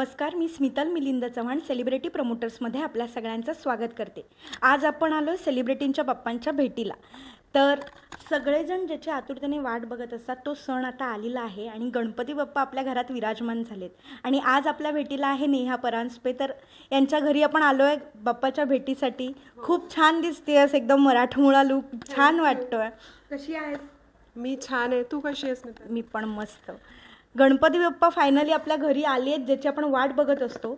नमस्कार, मी स्मितल मिलिंद चव्हाण सेलिब्रिटी प्रमोटर्समध्ये आपल्या सगळ्यांचं स्वागत करते. आज आपण आलो सेलिब्रिटींच्या बाप्पांच्या भेटीला. तर सगळेजण ज्याची आतुरतेने वाट बघत असतात तो सण आता आलेला आहे आणि गणपती बाप्पा आपल्या घरात विराजमान झालेत. आणि आज आपल्या भेटीला आहे नेहा परांजपे. तर यांच्या घरी आपण आलो आहे बाप्पाच्या भेटीसाठी. खूप छान दिसतेस, एकदम मराठमोळा लूक छान वाटतोय. कशी आहेस? मी छान आहे. तू कशी आहेस? मी पण मस्त. गणपती बाप्पा फायनली आपल्या घरी आले आहेत, ज्याची आपण वाट बघत असतो.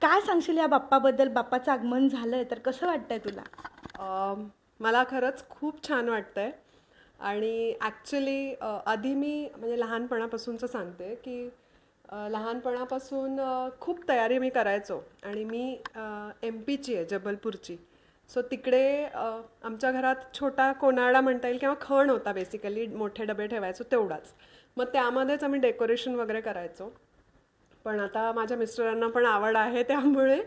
काय सांगशील या बाप्पाबद्दल? बाप्पाचं आगमन झालंय तर कसं वाटतंय तुला? मला खरंच खूप छान वाटतंय. आणि ॲक्च्युली आधी मी म्हणजे लहानपणापासूनचं सांगते की लहानपणापासून खूप तयारी मी करायचो. आणि मी MP ची आहे, जबलपूरची. सो तिकडे आमच्या घरात छोटा कोनाडा म्हणता येईल किंवा खण होता. बेसिकली मोठे डबे ठेवायचो तेवढाच. मग त्यामध्येच आम्ही डेकोरेशन वगैरे करायचो. पण आता माझ्या मिस्टरांना पण आवड आहे त्यामुळे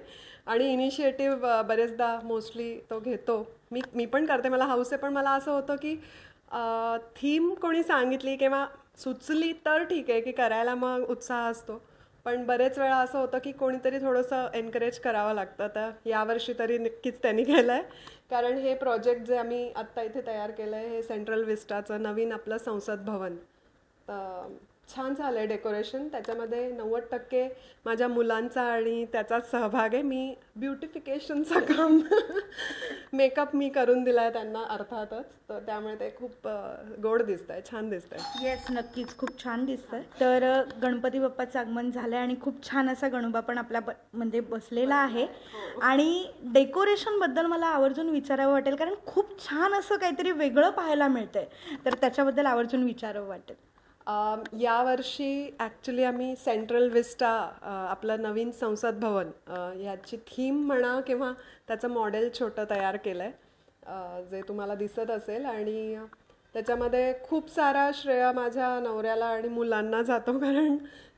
आणि इनिशिएटिव्ह बरेचदा मोस्टली तो घेतो. मी पण करते, मला हाऊस आहे. पण मला असं होतं की थीम कोणी सांगितली किंवा सुचली तर ठीक आहे की करायला मग उत्साह असतो. पण बरेच वेळा असं होतं की कोणीतरी थोडंसं एनकरेज करावं लागतं. तर यावर्षी तरी नक्कीच त्यांनी केलं आहे. कारण हे प्रोजेक्ट जे आम्ही आत्ता इथे तयार केलं आहे हे सेंट्रल विस्टाचं नवीन आपलं संसद भवन. तर छान झालं आहे डेकोरेशन. त्याच्यामध्ये 90% माझ्या मुलांचा आणि त्याचाच सहभाग आहे. मी ब्युटिफिकेशनचं काम मेकअप मी करून दिला आहे त्यांना अर्थातच. तर त्यामुळे ते खूप गोड दिसत आहे, छान दिसत आहे. येस, नक्कीच खूप छान दिसतंय. तर गणपती बाप्पाचं आगमन झालंय आणि खूप छान असा गणोबा पण आपल्या म्हणजे बसलेला आहे. आणि डेकोरेशनबद्दल मला आवर्जून विचारावं वाटेल, कारण खूप छान असं काहीतरी वेगळं पाहायला मिळतंय. तर त्याच्याबद्दल आवर्जून विचारावं वाटेल. यावर्षी ॲक्च्युली आम्ही सेंट्रल विस्टा आपलं नवीन संसद भवन ह्याची थीम म्हणा किंवा त्याचं मॉडेल छोटं तयार केलं आहे, जे तुम्हाला दिसत असेल. आणि त्याच्यामध्ये खूप सारा श्रेय माझ्या नवऱ्याला आणि मुलांना जातो. कारण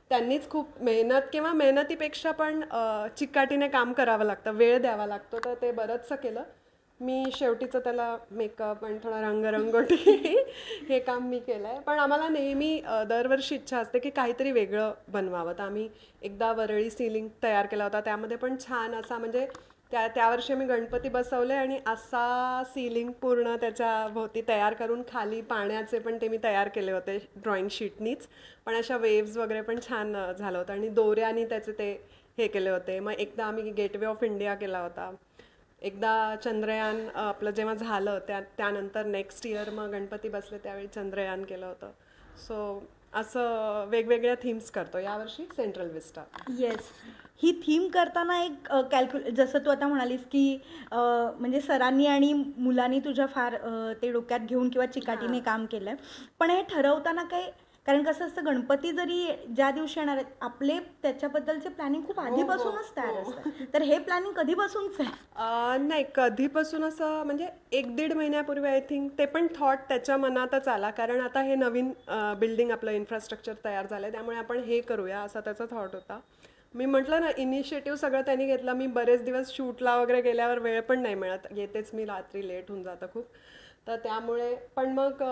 त्यांनीच खूप मेहनत किंवा मेहनतीपेक्षा पण चिकाटीने काम करावं लागतं, वेळ द्यावा लागतो. तर ते बरंचसं केलं. मी शेवटीचं त्याला मेकअप आणि थोडा रंगरंगोटी हे काम मी केलं आहे. पण आम्हाला नेहमी दरवर्षी इच्छा असते की काहीतरी वेगळं बनवावं. तर आम्ही एकदा वरळी सिलिंग तयार केला होता. त्यामध्ये पण छान असा म्हणजे त्यावर्षी आम्ही गणपती बसवले आणि असा सिलिंग पूर्ण त्याच्या भोवती तयार करून खाली पाण्याचे पण ते मी तयार केले होते ड्रॉइंग शीटनीच. पण अशा वेव्ज वगैरे पण छान झालं होतं आणि दोऱ्याने त्याचे ते हे केले होते. मग एकदा आम्ही गेटवे ऑफ इंडिया केला होता. एकदा चंद्रयान आपलं जेव्हा झालं त्यानंतर नेक्स्ट इयर मग गणपती बसले त्यावेळी चंद्रयान केलं होतं. सो असं वेगवेगळ्या थीम्स करतो यावर्षी सेंट्रल विस्टा. येस, ही थीम करताना एक जसं तू आता म्हणालीस की म्हणजे सरांनी आणि मुलांनी तुझ्या फार ते डोक्यात घेऊन किंवा चिकाटीने काम केलं आहे. पण हे ठरवताना काही, कारण कसं असतं गणपती जरी ज्या दिवशी येणार आहेत आपले त्याच्याबद्दलचे प्लॅनिंग खूप आधीपासूनच तयार असतं. तर हे प्लॅनिंग कधीपासूनच आहे? नाही, कधीपासून असं म्हणजे 1-1.5 महिन्यापूर्वी आय थिंक ते पण थॉट त्याच्या मनातच आला. कारण आता हे नवीन बिल्डिंग आपलं इन्फ्रास्ट्रक्चर तयार झालं आहे त्यामुळे आपण हे करूया असा त्याचा थॉट होता. मी म्हटलं ना, इनिशिएटिव्ह सगळं त्यांनी घेतला. मी बरेच दिवस शूटला वगैरे गेल्यावर वेळ पण नाही मिळत, येतेच मी रात्री लेट होऊन जातं खूप. तर त्यामुळे पण मग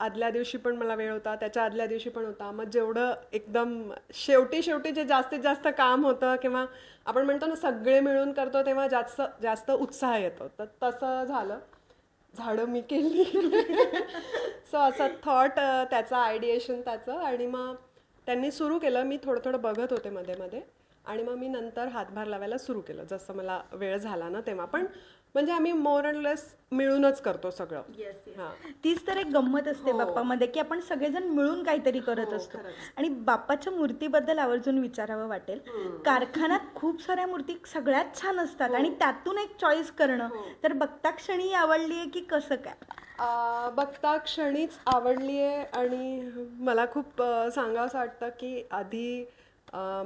आदल्या दिवशी पण मला वेळ होता, त्याच्या आदल्या दिवशी पण होता. मग जेवढं एकदम शेवटी जे जास्तीत जास्त काम होतं किंवा आपण म्हणतो ना सगळे मिळून करतो तेव्हा जास्त जास्त उत्साह येतो. तर तसं झालं. झाडं मी केली. सो असं थॉट त्याचं आयडिएशन त्याचं. आणि मग त्यांनी सुरू केलं. मी थोडं थोडं बघत होते मध्ये मध्ये आणि मग मी नंतर हातभार लावायला सुरू केलं जसं मला वेळ झाला ना तेव्हा. पण म्हणजे आम्ही मोर अँड लेस मिळूनच करतो सगळं. तीच तर एक गंमत असते बाप्पामध्ये की आपण सगळेजण मिळून काहीतरी करत असतो. आणि बाप्पाच्या मूर्तीबद्दल आवर्जून विचारावं वाटेल. कारखान्यात खूप साऱ्या मूर्ती सगळ्यात छान असतात आणि त्यातून एक चॉईस करणं, तर बघता क्षणी आवडली आहे की कसं काय? बघता क्षणीच आवडली आहे. आणि मला खूप सांगावंसं वाटतं की आधी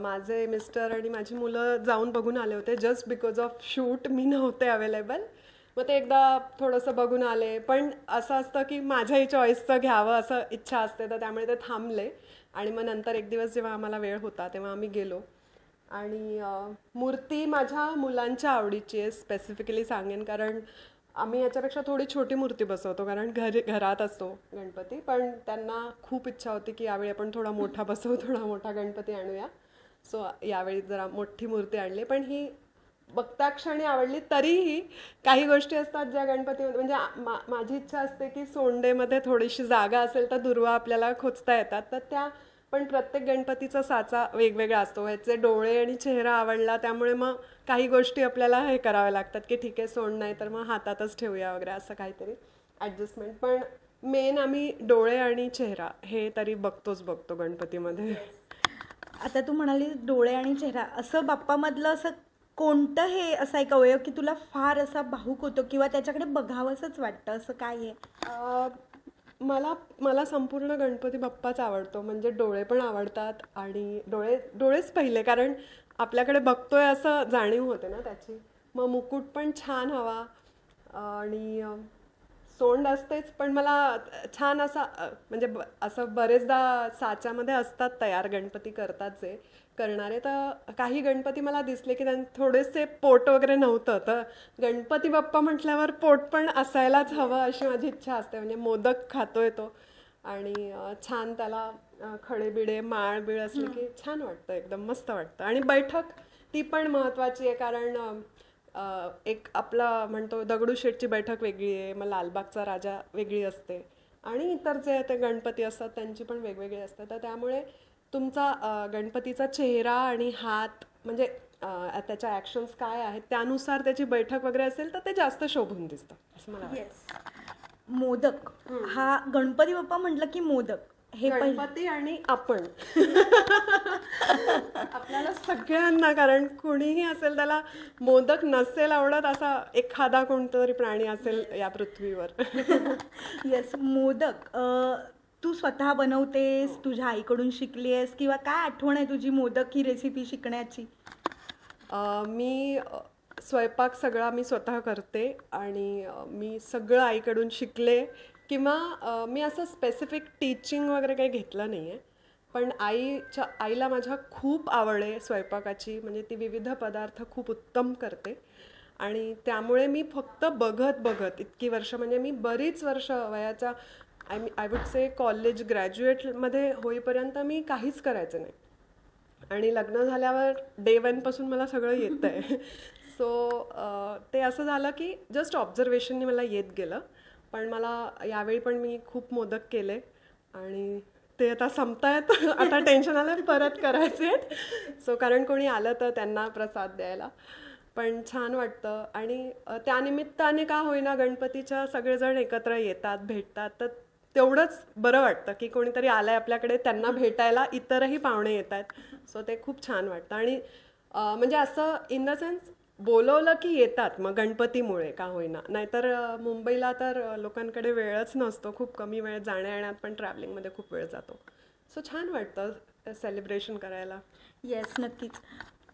माझे मिस्टर आणि माझी मुलं जाऊन बघून आले होते. जस्ट बिकॉज ऑफ शूट मी नव्हते अवेलेबल. मग ते एकदा थोडंसं बघून आले. पण असं असतं की माझ्याही चॉईसचं घ्यावं असं इच्छा असते, तर त्यामुळे ते थांबले. आणि मग नंतर एक दिवस जेव्हा आम्हाला वेळ होता तेव्हा आम्ही गेलो. आणि मूर्ती माझ्या मुलांच्या आवडीची आहे स्पेसिफिकली सांगेन. कारण आम्ही याच्यापेक्षा थोडी छोटी मूर्ती बसवतो कारण घरात असतो गणपती. पण त्यांना खूप इच्छा होती की यावेळी आपण थोडा मोठा बसवू, थोडा मोठा गणपती आणूया. सो यावेळी जरा मोठी मूर्ती आणली, पण ही बघता क्षणी आवडली. तरीही काही गोष्टी असतात ज्या गणपतीमध्ये म्हणजे माझी इच्छा असते की सोंडेमध्ये थोडीशी जागा असेल तर दुर्वा आपल्याला खोचता येतात, तर त्या पण प्रत्येक गणपतीचा साचा वेगवेगळा असतो. ह्याचे डोळे आणि चेहरा आवडला, त्यामुळे मग काही गोष्टी आपल्याला हे कराव्या लागतात की ठीक आहे सोंड नाही तर मग हातातच ठेवूया वगैरे असं काहीतरी ॲडजस्टमेंट. पण मेन आम्ही डोळे आणि चेहरा हे तरी बघतो गणपतीमध्ये. आता तू म्हणाली डोळे आणि चेहरा, असं बाप्पामधलं असं कोणतं हे असा एक अवयव की तुला फार असा भावूक होतो किंवा त्याच्याकडे बघावंसंच वाटतं, असं काय आहे? मला संपूर्ण गणपती बाप्पाच आवडतो. म्हणजे डोळे पण आवडतात आणि डोळेच पहिले, कारण आपल्याकडे बघतोय असं जाणीव होते ना त्याची. मग मुकुट पण छान हवा आणि सोंड असतेच, पण मला छान असा म्हणजे असं बरेचदा साच्यामध्ये असतात तयार गणपती करतात जे करणारे, तर काही गणपती मला दिसले की त्यांनी थोडेसे पोट वगैरे नव्हतं, तर गणपती बाप्पा म्हटल्यावर पोट पण असायलाच हवं अशी माझी इच्छा असते. म्हणजे मोदक खातोय तो आणि छान त्याला खडेबिडे माळ बीळ असले की छान वाटतं, एकदम मस्त वाटतं. आणि बैठक ती पण महत्वाची आहे, कारण एक आपला म्हणतो दगडूशेठची बैठक वेगळी आहे, मग लालबागचा राजा वेगळी असते आणि इतर जे ते गणपती असतात त्यांची पण वेगवेगळी असतात. तर त्यामुळे तुमचा गणपतीचा चेहरा आणि हात म्हणजे त्याच्या ॲक्शन्स काय आहेत त्यानुसार त्याची बैठक वगैरे असेल तर ते जास्त शोभून दिसतं असं मला वाटतं. येस. मोदक हा गणपती बाप्पा म्हटलं की मोदक हे गणपती आणि आपण आपल्याला सगळ्यांना, कारण कुणीही असेल त्याला मोदक नसेल आवडत असा एखादा कोणतरी प्राणी असेल या पृथ्वीवर. येस. मोदक तू स्वतः बनवतेस, तुझ्या आईकडून शिकली आहेस किंवा काय आठवण आहे तुझी मोदक ही रेसिपी शिकण्याची? मी स्वयंपाक सगळा मी स्वतः करते आणि मी सगळं आईकडून शिकले किंवा मी असं स्पेसिफिक टीचिंग वगैरे काही घेतलं नाही आहे. पण आईला माझ्या खूप आवड आहे स्वयंपाकाची, म्हणजे ती विविध पदार्थ खूप उत्तम करते आणि त्यामुळे मी फक्त बघत इतकी वर्ष, म्हणजे मी बरीच वर्ष वयाच्या आय वुड से कॉलेज ग्रॅज्युएटमध्ये होईपर्यंत मी काहीच करायचं नाही आणि लग्न झाल्यावर डे 1 पासून मला सगळं येतं आहे. सो ते असं झालं की जस्ट ऑब्झर्वेशननी मला येत गेलं. पण मला यावेळी पण मी खूप मोदक केले आणि ते आता संपतायत. आता टेन्शन आलं परत करायचे आहेत. सो कारण कोणी आलं तर त्यांना प्रसाद द्यायला पण छान वाटतं. आणि त्यानिमित्ताने का होईना गणपतीच्या सगळेजण एकत्र येतात, भेटतात, तर तेवढंच बरं वाटतं की कोणीतरी आलंय आपल्याकडे, त्यांना भेटायला इतरही पाहुणे येत आहेत. सो ते खूप छान वाटतं. आणि म्हणजे असं इन द सेन्स बोलवलं की येतात मग गणपतीमुळे का होईना. नाहीतर मुंबईला तर लोकांकडे वेळच नसतो, खूप कमी वेळ जाण्या येण्यात पण ट्रॅव्हलिंगमध्ये खूप वेळ जातो. सो छान वाटतं सेलिब्रेशन करायला. येस, नक्कीच.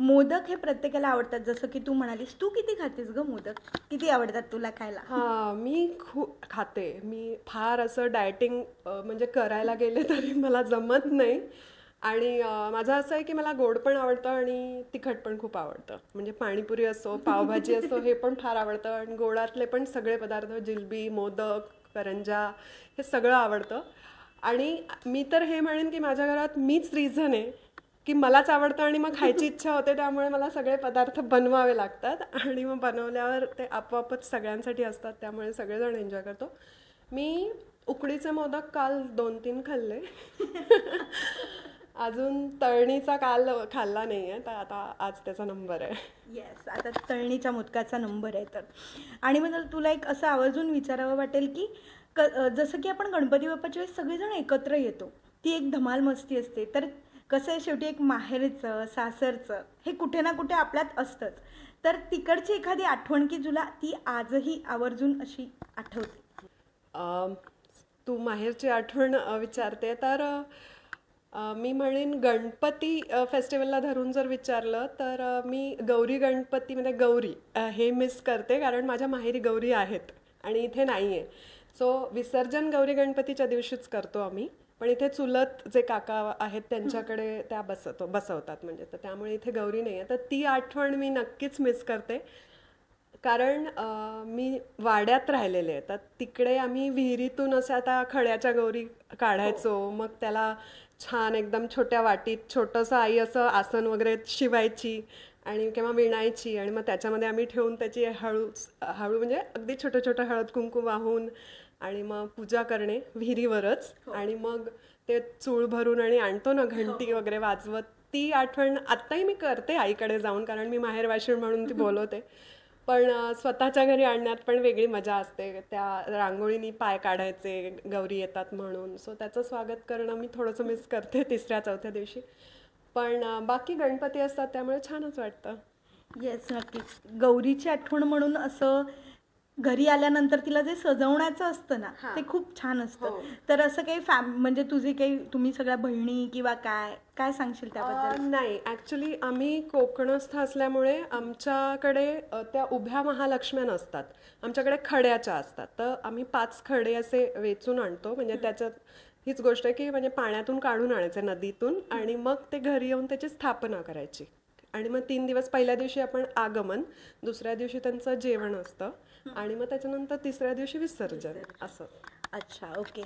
मोदक हे प्रत्येकाला आवडतात, जसं की तू म्हणालीस. तू किती खातेस ग मोदक? किती आवडतात तुला खायला? मी खूप खाते. मी फार असं डायटिंग म्हणजे करायला गेले तरी मला जमत नाही. आणि माझं असं आहे की मला गोड पण आवडतं आणि तिखट पण खूप आवडतं. म्हणजे पाणीपुरी असो, पावभाजी असो, हे पण फार आवडतं. आणि गोडातले पण सगळे पदार्थ, जिलबी, मोदक, करंजा, हे सगळं आवडतं. आणि मी तर हे म्हणेन की माझ्या घरात मीच रिझन आहे की मलाच आवडतं आणि मग खायची इच्छा होते, त्यामुळे मला सगळे पदार्थ बनवावे लागतात आणि मग बनवल्यावर ते आपोआपच सगळ्यांसाठी असतात, त्यामुळे सगळेजण एन्जॉय करतो. मी उकडीचे मोदक काल 2-3 खाल्ले. अजून तळणीचा काल खाल्ला नाही आहे, तर आता आज त्याचा नंबर आहे. येस, आता तळणीच्या मोदकाचा नंबर आहे तर. आणि मग तुला एक असं आवर्जून विचारावं वाटेल की जसं की आपण गणपती बाप्पाच्या वेळेस सगळेजण एकत्र येतो, ती एक धमाल मस्ती असते. तर कसं आहे, शेवटी एक माहेरचं सासरचं हे कुठे ना कुठे आपल्यात असतंच. तर तिकडची एखादी आठवण की तुला ती आजही आवर्जून अशी आठवते? तू माहेरची आठवण विचारते तर मी म्हणेन गणपती फेस्टिवलला धरून जर विचारलं तर मी गौरी गणपती म्हणजे गौरी हे मिस करते, कारण माझ्या माहेरी गौरी आहेत आणि इथे नाही आहे. सो विसर्जन गौरी गणपतीच्या दिवशीच करतो आम्ही, पण इथे चुलत जे काका आहेत त्यांच्याकडे त्या बसवतात, म्हणजे तर त्यामुळे इथे गौरी नाही आहे. तर ती आठवण मी नक्कीच मिस करते, कारण मी वाड्यात राहिलेले आहे. तर तिकडे आम्ही विहिरीतून अशा त्या खड्याच्या गौरी काढायचो, मग त्याला छान एकदम छोट्या वाटीत छोटंसं आई असं आसन वगैरे शिवायची आणि किंवा विणायची आणि मग त्याच्यामध्ये आम्ही ठेवून त्याची हळू म्हणजे अगदी छोटं छोटं हळद कुंकू वाहून आणि मग पूजा करणे विहिरीवरच. आणि मग ते चूळ भरून आणि आणतो ना घंटी वगैरे वाजवत, ती आठवण आत्ताही मी करते आईकडे जाऊन, कारण मी माहेरवाशीण म्हणून ती बोलवते. पण स्वतःच्या घरी आणण्यात पण वेगळी मजा असते. त्या रांगोळीनी पाय काढायचे गौरी येतात म्हणून. सो त्याचं स्वागत करणं मी थोडंसं मिस करते तिसऱ्या चौथ्या दिवशी. पण बाकी गणपती असतात त्यामुळे छानच वाटतं. येस, नक्कीच. गौरीची आठवण म्हणून असं घरी आल्यानंतर तिला जे सजवण्याचं असतं ना, ते खूप छान असतं. तर असं काही म्हणजे तुझी काही तुम्ही सगळ्या बहिणी किंवा काय काय सांगशील त्याबद्दल? नाही, ऍक्च्युली आम्ही कोकणस्थ असल्यामुळे आमच्याकडे त्या उभ्या महालक्ष्म्या नसतात, आमच्याकडे खड्याच्या असतात. तर आम्ही 5 खडे असे वेचून आणतो. म्हणजे त्याच्यात हीच गोष्ट आहे की म्हणजे पाण्यातून काढून आणायचे नदीतून आणि मग ते घरी येऊन त्याची स्थापना करायची. आणि मग 3 दिवस, पहिल्या दिवशी आपण आगमन, दुसऱ्या दिवशी त्यांचं जेवण असतं आणि मग त्याच्यानंतर तिसऱ्या दिवशी विसर्जन असं. अच्छा, ओके.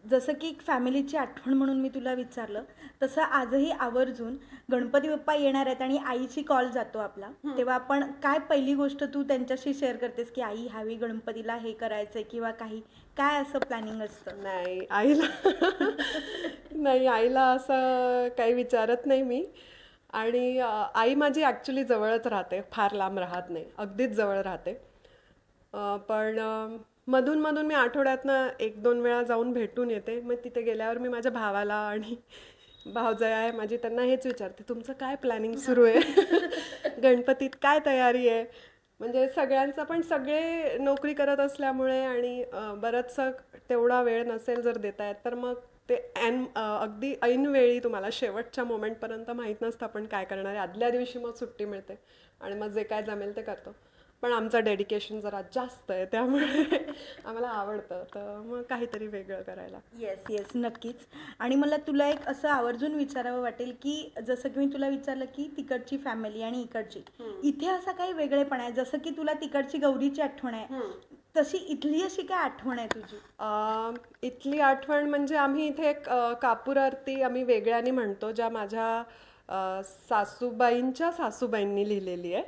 जसं की फॅमिलीची आठवण म्हणून मी तुला विचारलं, तसं आजही आवर्जून गणपती बाप्पा येणार आहेत आणि आईची कॉल जातो आपला, तेव्हा आपण काय पहिली गोष्ट तू त्यांच्याशी शेअर करतेस की आई ह्यावेळी गणपतीला हे करायचंय किंवा काही काय असं प्लॅनिंग असतं? नाही, आईला नाही, आईला असं काही विचारत नाही मी. आणि आई माझी ॲक्च्युली जवळच राहते, फार लांब राहत नाही, अगदीच जवळ राहते. पण मधून मधून मी आठवड्यातनं 1-2 वेळा जाऊन भेटून येते. मग तिथे गेल्यावर मी माझ्या भावाला आणि भावजया आहे माझी, त्यांना हेच विचारते, तुमचं काय प्लॅनिंग सुरू आहे गणपतीत, काय तयारी आहे. म्हणजे सगळ्यांचं, पण सगळे नोकरी करत असल्यामुळे आणि बरंचसं तेवढा वेळ नसेल जर देता येत, तर मग ते अगदी ऐनवेळी तुम्हाला शेवटच्या मोमेंटपर्यंत माहीत नसतं आपण काय करणार आहे. आदल्या दिवशी मग सुट्टी मिळते आणि मग जे काय जमेल ते करतो. पण आमचं डेडिकेशन जरा जास्त आहे त्यामुळे आम्हाला आवडतं, तर मग काहीतरी वेगळं करायला. येस येस, नक्कीच. आणि मला तुला एक असं आवर्जून विचारावं वाटेल की जसं की मी तुला विचारलं की तिकडची फॅमिली आणि इकडची, इथे असा काही वेगळेपण आहे? जसं की तुला तिकडची गौरीची आठवण आहे, तशी इथली अशी काय आठवण आहे तुझी? इथली आठवण म्हणजे आम्ही इथे एक कापूर आरती आम्ही वेगळ्याने म्हणतो, ज्या माझ्या सासूबाईंच्या सासूबाईंनी लिहिलेली आहे.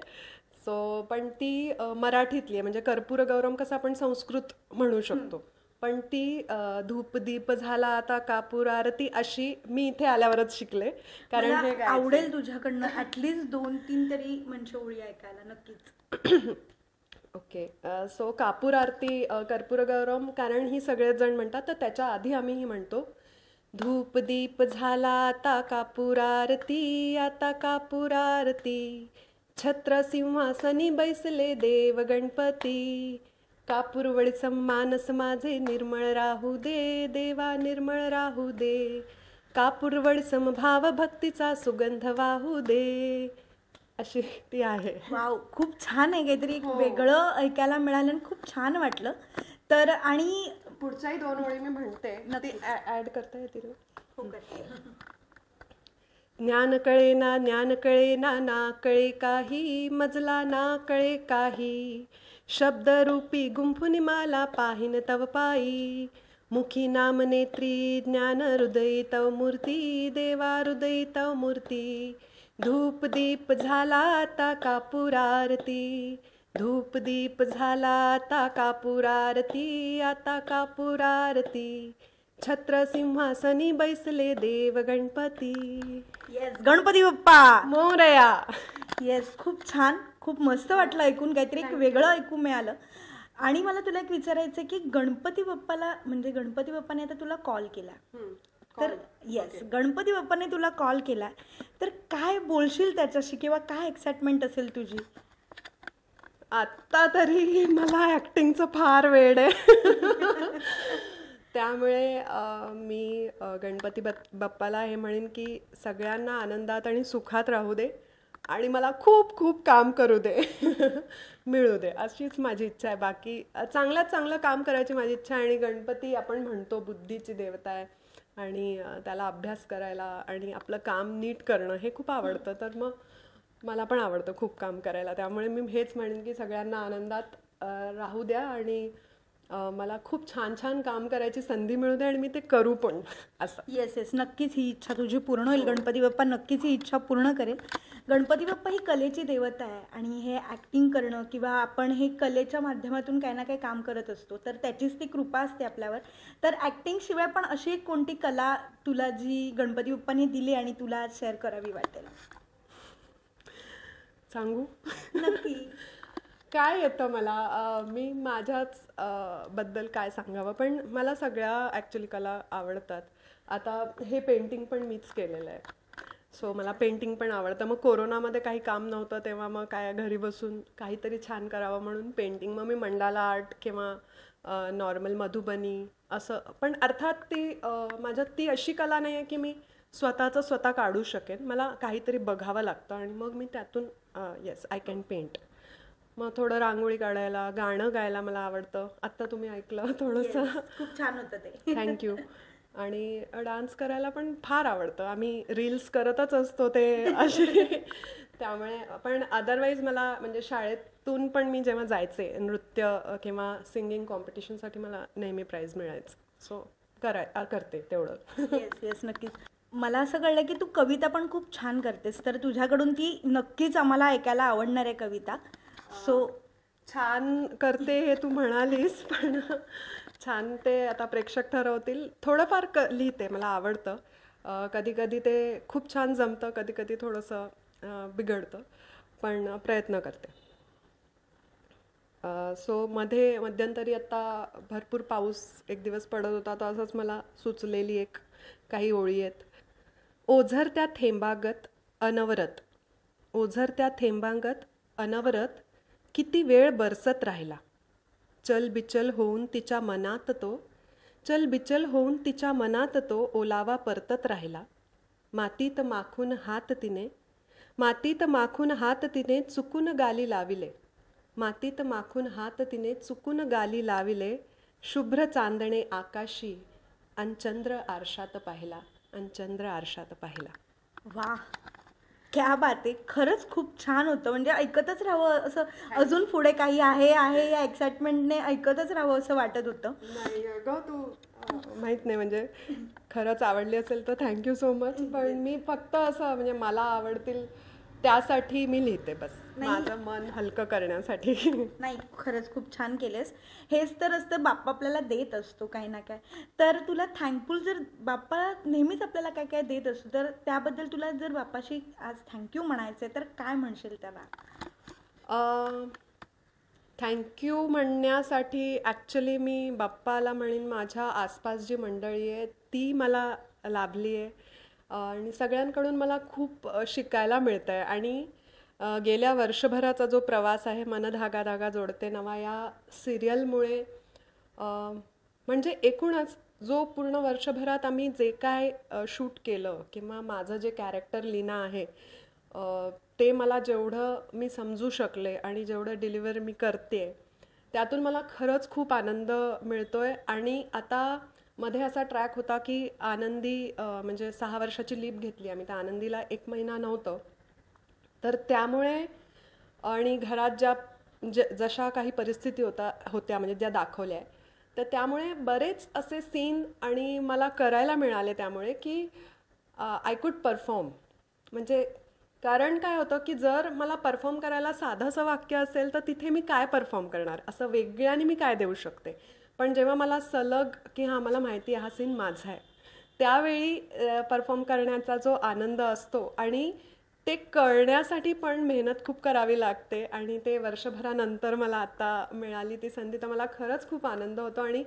सो पण ती मराठीतली आहे. म्हणजे कर्पूर गौरम कसं आपण संस्कृत म्हणू शकतो, पण ती धूप दीप झाला आता कापूर आरती अशी मी इथे आल्यावरच शिकले. कारण हे आवडेल तुझ्याकडनं ऍटलीस्ट 2-3 तरी म्हणजे ओळी ऐकायला नक्कीच. ओके. सो कापूर आरती, कर्पूर गौरम, कारण ही सगळेच जण म्हणतात, तर त्याच्या आधी आम्ही ही म्हणतो, धूप दीप झाला आता कापूर आरती, आता कापूर आरती, छत्र सिंहासनी बैसले देव गणपती, कापूरवळी मानस माझे निर्मळ राहू दे, देवा निर्मळ राहू दे, कापूरवळी भाव भक्तीचा सुगंध वाहू दे, अशी ती आहे. वाव, खूप छान आहे. काहीतरी एक वेगळं ऐकायला मिळालं आणि खूप छान वाटलं. तर आणि पुढच्याही 2 ओळी मी म्हणते, ती ऍड करता येतील? ज्ञान कळेना ज्ञान कळेना, ना कळे काही मजला, ना कळे काही, शब्दरूपी गुंफुनी माला पाहिन तव पायी, मुखी नाम नेत्री ज्ञान हृदयी तव मूर्ती, देवा हृदयी तव मूर्ती, धूप दीप झाला आता कापूर आरती, धूप दीप झाला आता कापूर आरती, आता कापूर आरती, छत्र सिंहासनी बैसले देव गणपती. येस, गणपती बाप्पा मोरया. येस, खूप छान, खूप मस्त वाटलं ऐकून, काहीतरी एक वेगळं ऐकू मिळालं. आणि मला तुला एक विचारायचं की गणपती बाप्पाला, म्हणजे गणपती बाप्पाने आता तुला कॉल केला, तर येस, गणपती बाप्पाने तुला कॉल केला, तर काय बोलशील त्याच्याशी किंवा काय एक्साइटमेंट असेल तुझी? आत्ता तरी मला ऍक्टिंगचं फार वेड आहे त्यामुळे मी गणपती बाप्पाला हे म्हणेन की सगळ्यांना आनंदात आणि सुखात राहू दे आणि मला खूप खूप काम करू दे मिळू दे, अशीच माझी इच्छा आहे. बाकी चांगल्यात चांगलं काम करायची माझी इच्छा आहे. आणि गणपती आपण म्हणतो बुद्धीची देवता आहे आणि त्याला अभ्यास करायला आणि आपलं काम नीट करणं हे खूप आवडतं, तर मग मला पण आवडतं खूप काम करायला. त्यामुळे मी हेच म्हणेन की सगळ्यांना आनंदात राहू द्या आणि मला खूप छान छान काम करायची संधी मिळू दे आणि मी ते करू पण असं. येस येस, नक्कीच ही इच्छा तुझी पूर्ण होईल. गणपती बाप्पा नक्कीच ही इच्छा पूर्ण करेल. गणपती बाप्पा ही कलेची देवता आहे आणि हे ॲक्टिंग करणं किंवा आपण हे कलेच्या माध्यमातून काही ना काही काम करत असतो, तर त्याचीच ती कृपा असते आपल्यावर. तर ॲक्टिंगशिवाय पण अशी एक कोणती कला तुला जी गणपती बाप्पाने दिली आणि तुला शेअर करावी वाटेल? सांगू? नक्की. काय येतं मला, मी माझ्याच बद्दल काय सांगावं, पण मला सगळ्या ॲक्च्युली कला आवडतात. आता हे पेंटिंग पण मीच केलेलं आहे, सो मला पेंटिंग पण आवडतं. मग कोरोनामध्ये काही काम नव्हतं तेव्हा मग काय घरी बसून काहीतरी छान करावं म्हणून पेंटिंग. मग मी मंडाला आर्ट किंवा नॉर्मल मधुबनी असं. पण अर्थात ती माझ्यात ती अशी कला नाही आहे की मी स्वतःचं स्वतः काढू शकेन. मला काहीतरी बघावं लागतं आणि मग मी त्यातून येस आय कॅन पेंट. मग थोडं रांगोळी काढायला, गाणं गायला मला आवडतं. आत्ता तुम्ही ऐकलं थोडंसं, खूप छान होतं ते. थँक्यू. आणि डान्स करायला पण फार आवडतं. आम्ही रील्स करतच असतो ते असे. त्यामुळे पण अदरवाईज मला म्हणजे शाळेतून पण मी जेव्हा जायचे नृत्य किंवा सिंगिंग कॉम्पिटिशनसाठी मला नेहमी प्राईज मिळायचं. सो करते तेवढं. येस येस, नक्कीच. मला असं कळलं की तू कविता पण खूप छान करतेस, तर तुझ्याकडून ती नक्कीच आम्हाला ऐकायला आवडणार आहे कविता. सो छान करते हे तू म्हणालीस, पण छान ते आता प्रेक्षक ठरवतील. थोडंफार लिहिते, मला आवडतं. कधी कधी ते खूप छान जमतं, कधी कधी थोडंसं बिघडतं, पण प्रयत्न करते. सो मध्यंतरी आता भरपूर पाऊस एक दिवस पडत होता, तर असंच मला सुचलेली एक काही ओळी आहेत. ओझरत्या थेंबागत अनवरत, ओझरत्या थेंबागत अनवरत, किती वेळ बरसत राहिला. चलबिचल होऊन तिच्या मनात तो, चलबिचल होऊन तिच्या मनात तो ओलावा परतत राहिला. मातीत माखून हात तिने, मातीत माखून हात तिने चुकून गाली लाविले, मातीत माखून हात तिने चुकून गाली लाविले. शुभ्र चांदणे आकाशी अन चंद्र आरशात पाहिला, अन चंद्र आरशात पाहिला. वा, क्या बात आहे. खरंच खूप छान होतं. म्हणजे ऐकतच राहावं असं, अजून पुढे काही आहे या एक्साइटमेंटने ऐकतच राहावं असं वाटत होतं. नाही अगं, तू माहीत नाही, म्हणजे खरंच आवडली असेल तर थँक्यू सो मच. पण मी फक्त असं म्हणजे मला आवडतील त्यासाठी मी लिहिते, बस माझं मन हलकं करण्यासाठी. नाही, खरंच खूप छान केलेस. हेच तर असतं, बाप्पा आपल्याला देत असतो काही ना काय. तर तुला थँकफुल, जर बाप्पा नेहमीच आपल्याला काय काय देत असतो, तर त्याबद्दल तुला जर बाप्पाशी आज थँक्यू म्हणायचं आहे तर काय म्हणशील त्याला? थँक्यू म्हणण्यासाठी ॲक्च्युली मी बाप्पाला म्हणेन माझ्या आसपास जी मंडळी आहे ती मला लाभली आहे आणि सगळ्यांकडून मला खूप शिकायला मिळतं आहे. आणि गेल्या वर्षभराचा जो प्रवास आहे, मन धागा धागा जोडते नवा या सिरियलमुळे, म्हणजे एकूणच जो पूर्ण वर्षभरात आम्ही जे काय शूट केलं किंवा माझं जे कॅरेक्टर लीना आहे ते मला जेवढं मी समजू शकले आणि जेवढं डिलिव्हर मी करते त्यातून मला खरंच खूप आनंद मिळतोय. आणि आता मध्ये असा ट्रॅक होता की आनंदी म्हणजे 6 वर्षाची लीप घेतली आम्ही, तर आनंदीला 1 महिना नव्हतं, तर त्यामुळे आणि घरात ज्या जशा काही परिस्थिती होत्या म्हणजे ज्या दाखवल्या आहे, तर त्यामुळे बरेच असे सीन आणि मला करायला मिळाले त्यामुळे की आय कुड परफॉर्म. म्हणजे कारण काय होतं की जर मला परफॉर्म करायला साधंसं वाक्य असेल तर तिथे मी काय परफॉर्म करणार, असं वेगळ्याने मी काय देऊ शकते. पण जेव्हा मला सलग की हां मला माहिती आहे हा सीन माझा आहे, त्यावेळी परफॉर्म करण्याचा जो आनंद असतो आणि ते कळण्यासाठी पण मेहनत खूप करावी लागते आणि ते वर्षभरानंतर मला आता मिळाली ती संधी, तर मला खरंच खूप आनंद होतो. आणि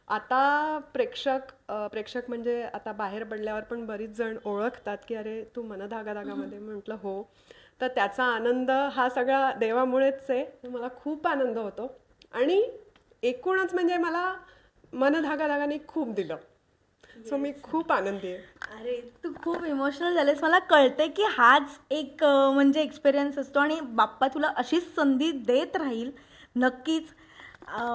आता प्रेक्षक म्हणजे आता बाहेर पडल्यावर पण बरीच जण ओळखतात की अरे तू मन धागा धागामध्ये, म्हटलं हो. तर त्याचा आनंद हा सगळा देवामुळेच आहे, मला खूप आनंद होतो. आणि एकूणच म्हणजे मला मन धागा धागाने खूप दिलं, सो मी खूप आनंदी आहे. अरे, तू खूप इमोशनल झालेस. मला कळते की हाच एक म्हणजे एक्सपिरियन्स असतो आणि बाप्पा तुला अशीच संधी देत राहील नक्कीच.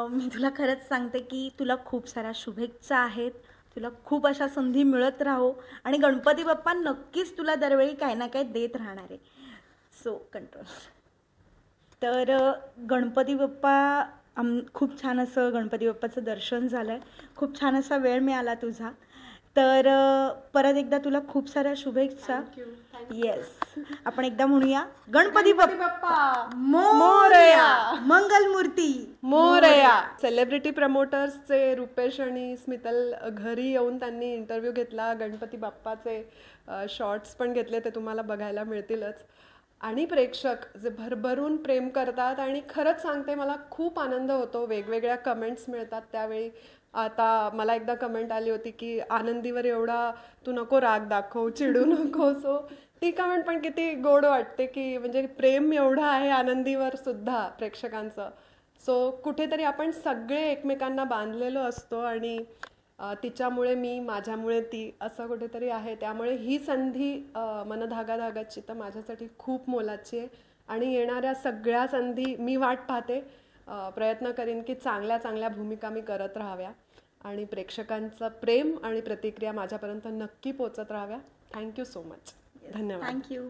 मी तुला खरंच सांगते की तुला खूप साऱ्या शुभेच्छा आहेत. तुला खूप अशा संधी मिळत राहो आणि गणपती बाप्पा नक्कीच तुला दरवेळी काही ना काही देत राहणार आहे. So control. तर गणपती बाप्पा खूप छान असं गणपती बाप्पाचं दर्शन झालं आहे, खूप छान असा वेळ मिळाला तुझा. तर परत एकदा तुला खूप साऱ्या शुभेच्छा. येस, आपण एकदा म्हणूया गणपती बाप्पा मोरया, मंगलमूर्ती मोरया. सेलिब्रिटी प्रमोटर्सचे रुपेश आणि स्मितल घरी येऊन त्यांनी इंटरव्ह्यू घेतला. गणपती बाप्पाचे शॉर्ट्स पण घेतले, ते तुम्हाला बघायला मिळतीलच. आणि प्रेक्षक जे भरभरून प्रेम करतात. आणि खरंच सांगते, मला खूप आनंद होतो. वेगवेगळ्या कमेंट्स मिळतात त्यावेळी. आता मला एकदा कमेंट आली होती की आनंदीवर एवढा तू नको राग दाखव, चिडू नको. सो ती कमेंट पण किती गोड वाटते की म्हणजे प्रेम एवढं आहे आनंदीवर सुद्धा प्रेक्षकांचं. सो कुठेतरी आपण सगळे एकमेकांना बांधलेलो असतो. आणि तिच्यामुळे मी, माझ्यामुळे ती, असं कुठेतरी आहे. त्यामुळे ही संधी मनधागा धागाची तर माझ्यासाठी खूप मोलाची आहे. आणि येणाऱ्या सगळ्या संधी मी वाट पाहते. प्रयत्न करीन की चांगल्या चांगल्या भूमिका मी करत राहाव्या आणि प्रेक्षकांचं प्रेम आणि प्रतिक्रिया माझ्यापर्यंत नक्की पोचत राहाव्या. Thank you so much. धन्यवाद. थँक्यू.